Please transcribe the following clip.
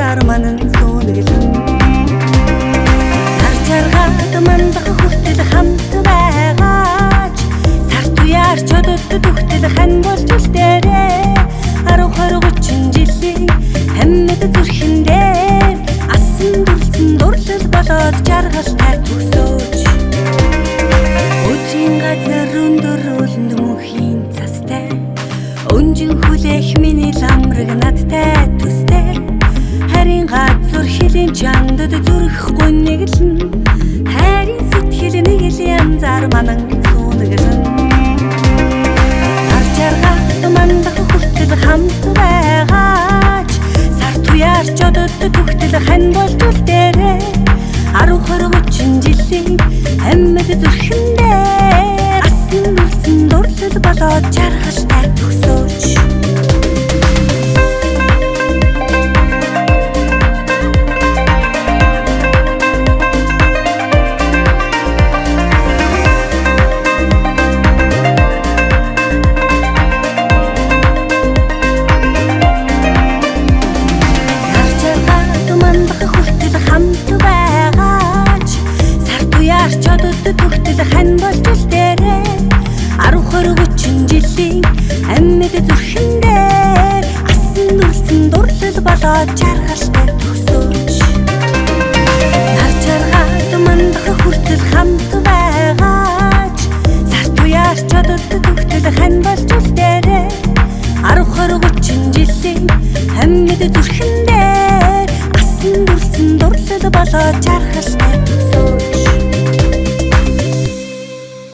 зарман сүүнэглэн нар жаргаад мандах хүртэл хамт байгаач сар туяарч одод түхтэл хан болж үлдээрээ 10-20-30 жилийн амьд зүрхэн дээр асан дүрсэн дурлал болоод жаргалтай төгсөөж өдрийн газар өндөр ууланд мөнхийн цастай өнжин хүлээх миний ламраг надтай төстэй харин газар хилийн чандад зүрхгүй нэглэн хайрын сэтгэл нэг л янзаар манан сүүнэглэн нар жаргаад мандах хүртэл хамт байгаач сар туяарч одод түхтэл хан болж үлдээрээ 10-20-30 жилийн амьд зүрхэн дээр асан дүрсэн дурлал болоод жаргалтай төгсөөж түхтэл хан болж үлдээрээ 10-20-30 жилийн амьд зүрхэн дээр асан дүрсэн дурлал болоод жаргалтай төгсөөж нар жаргаад мандах хүртэл хамт байгаач сар туяарч одод түхтэл хан болж үлдээрээ 10-20-30 жилийн амьд зүрхэн дээр асан дүрсэн дурлал болоод жаргалтай